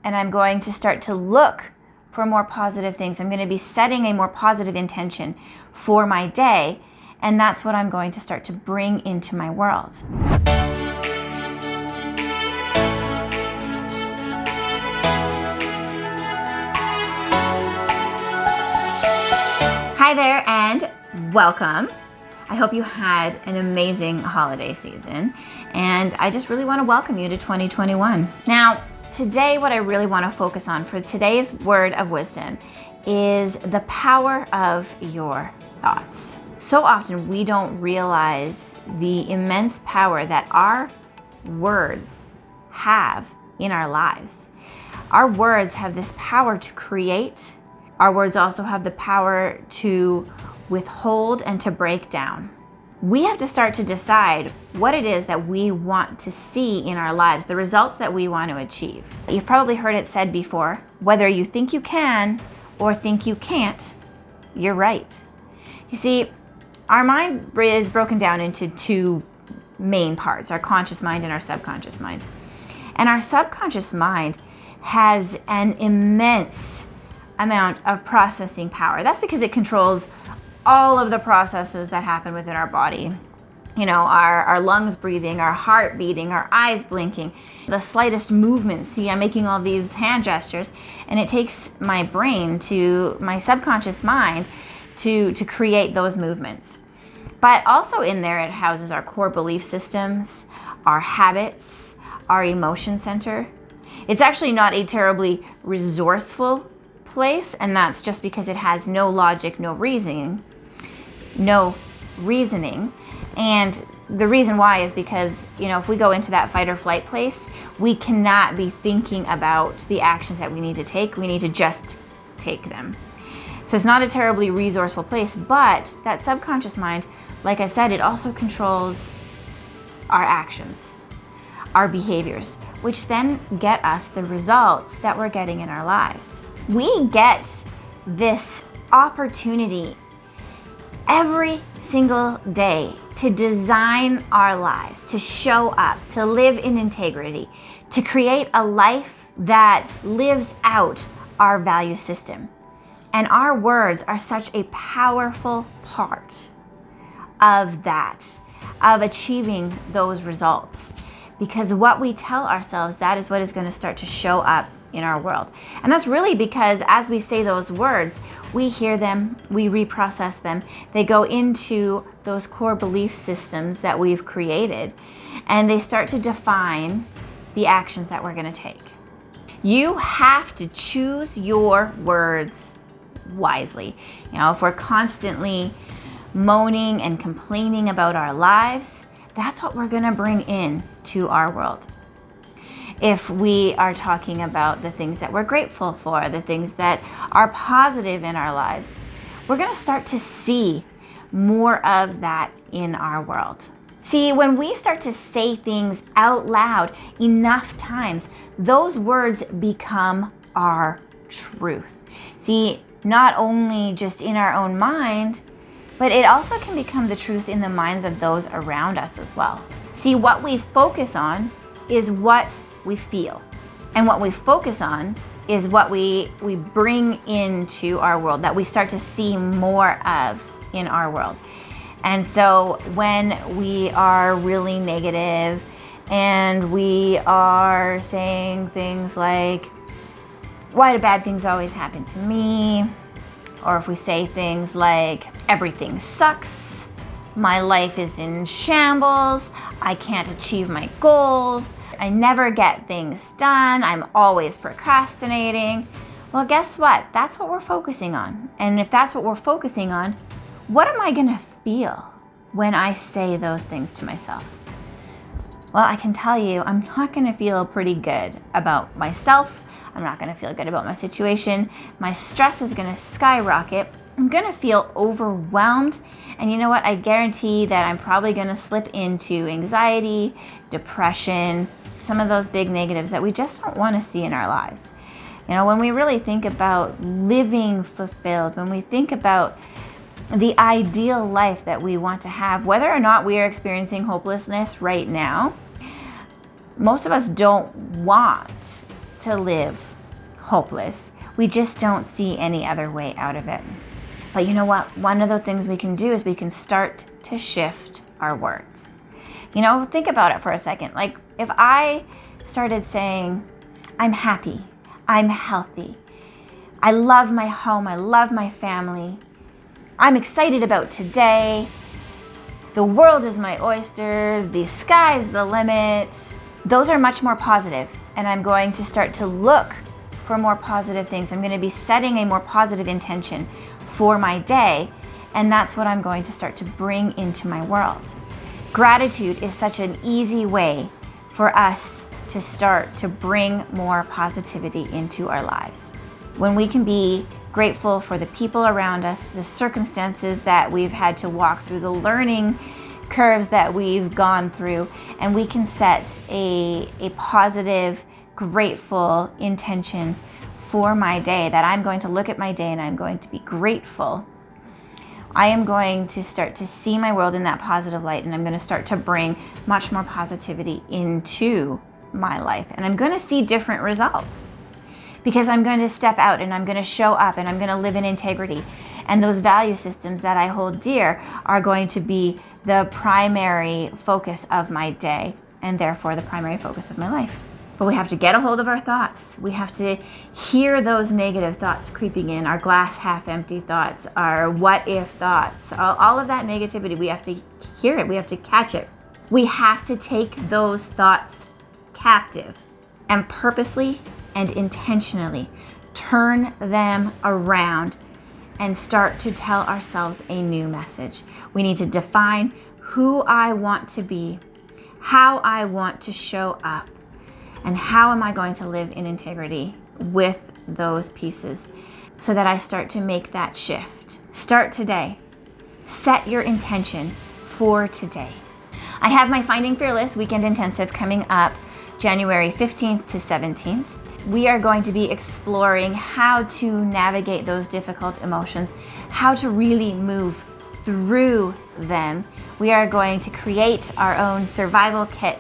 and I'm going to start to look for more positive things. I'm going to be setting a more positive intention for my day, and that's what I'm going to start to bring into my world. Hi there and welcome. I hope you had an amazing holiday season, and I just really want to welcome you to 2021. Now, today what I really want to focus on for today's word of wisdom is the power of your thoughts. So often we don't realize the immense power that our words have in our lives. Our words have this power to create. Our words also have the power to withhold and to break down. We have to start to decide what it is that we want to see in our lives, the results that we want to achieve. You've probably heard it said before, whether you think you can or think you can't, you're right. You see, our mind is broken down into two main parts, our conscious mind and our subconscious mind. And our subconscious mind has an immense amount of processing power. That's because it controls all of the processes that happen within our body. You know, our lungs breathing, our heart beating, our eyes blinking, the slightest movement. See, I'm making all these hand gestures, and it takes my brain to my subconscious mind to create those movements. But also in there, it houses our core belief systems, our habits, our emotion center. It's actually not a terribly resourceful place, and that's just because it has no logic, no reasoning. And the reason why is because, you know, if we go into that fight or flight place, we cannot be thinking about the actions that we need to take. We need to just take them. So it's not a terribly resourceful place, but that subconscious mind, like I said, it also controls our actions, our behaviors, which then get us the results that we're getting in our lives. We get this opportunity every single day to design our lives, to show up, to live in integrity, to create a life that lives out our value system. And our words are such a powerful part of that, of achieving those results. Because what we tell ourselves, that is what is going to start to show up in our world. And that's really because as we say those words, we hear them, we reprocess them, they go into those core belief systems that we've created, and they start to define the actions that we're going to take. You have to choose your words wisely. You know, if we're constantly moaning and complaining about our lives, that's what we're going to bring in to our world. If we are talking about the things that we're grateful for, the things that are positive in our lives, we're going to start to see more of that in our world. See, when we start to say things out loud enough times, those words become our truth. See, not only just in our own mind, but it also can become the truth in the minds of those around us as well. See, what we focus on is what we feel. And what we focus on is what we bring into our world, that we start to see more of in our world. And so when we are really negative and we are saying things like, why do bad things always happen to me? Or if we say things like, everything sucks, my life is in shambles, I can't achieve my goals, I never get things done, I'm always procrastinating. Well, guess what? That's what we're focusing on. And if that's what we're focusing on, what am I gonna feel when I say those things to myself? Well, I can tell you, I'm not gonna feel pretty good about myself. I'm not gonna feel good about my situation. My stress is gonna skyrocket. I'm gonna feel overwhelmed. And you know what? I guarantee that I'm probably gonna slip into anxiety, depression, some of those big negatives that we just don't wanna see in our lives. You know, when we really think about living fulfilled, when we think about the ideal life that we want to have, whether or not we are experiencing hopelessness right now, most of us don't want to live hopeless. We just don't see any other way out of it. But you know what? One of the things we can do is we can start to shift our words. Think about it for a second. Like if I started saying, I'm happy, I'm healthy, I love my home, I love my family, I'm excited about today, the world is my oyster, the sky's the limit. Those are much more positive, and I'm going to start to look for more positive things. I'm going to be setting a more positive intention for my day, and that's what I'm going to start to bring into my world. Gratitude is such an easy way for us to start to bring more positivity into our lives. When we can be grateful for the people around us, the circumstances that we've had to walk through, the learning curves that we've gone through, and we can set a positive, grateful intention for my day, that I'm going to look at my day and I'm going to be grateful. I am going to start to see my world in that positive light, and I'm going to start to bring much more positivity into my life, and I'm going to see different results. Because I'm going to step out and I'm going to show up and I'm going to live in integrity. And those value systems that I hold dear are going to be the primary focus of my day, and therefore the primary focus of my life. But we have to get a hold of our thoughts. We have to hear those negative thoughts creeping in, our glass half empty thoughts, our what if thoughts, all of that negativity. We have to hear it. We have to catch it. We have to take those thoughts captive and purposely and intentionally turn them around and start to tell ourselves a new message. We need to define who I want to be, how I want to show up, and how am I going to live in integrity with those pieces so that I start to make that shift. Start today. Set your intention for today. I have my Finding Fearless Weekend Intensive coming up January 15th to 17th. We are going to be exploring how to navigate those difficult emotions, how to really move through them. We are going to create our own survival kit.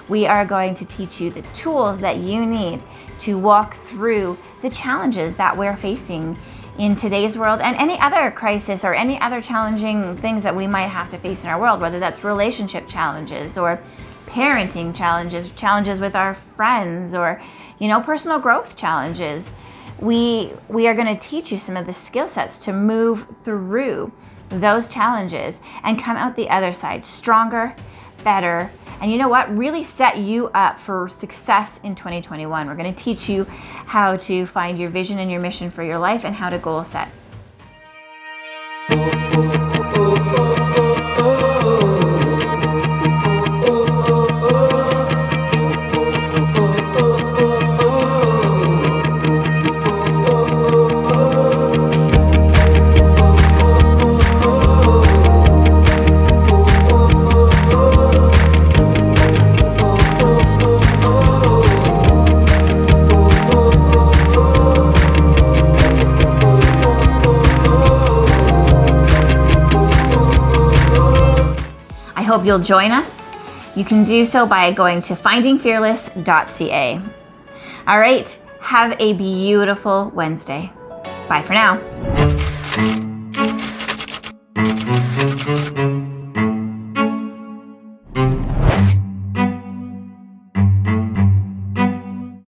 We are going to teach you the tools that you need to walk through the challenges that we're facing in today's world, and any other crisis or any other challenging things that we might have to face in our world, whether that's relationship challenges or parenting challenges, challenges with our friends, or personal growth challenges. We are going to teach you some of the skill sets to move through those challenges and come out the other side stronger, better, and really set you up for success in 2021. We're going to teach you how to find your vision and your mission for your life and how to goal set. I hope you'll join us. You can do so by going to findingfearless.ca. All right, have a beautiful Wednesday. Bye for now.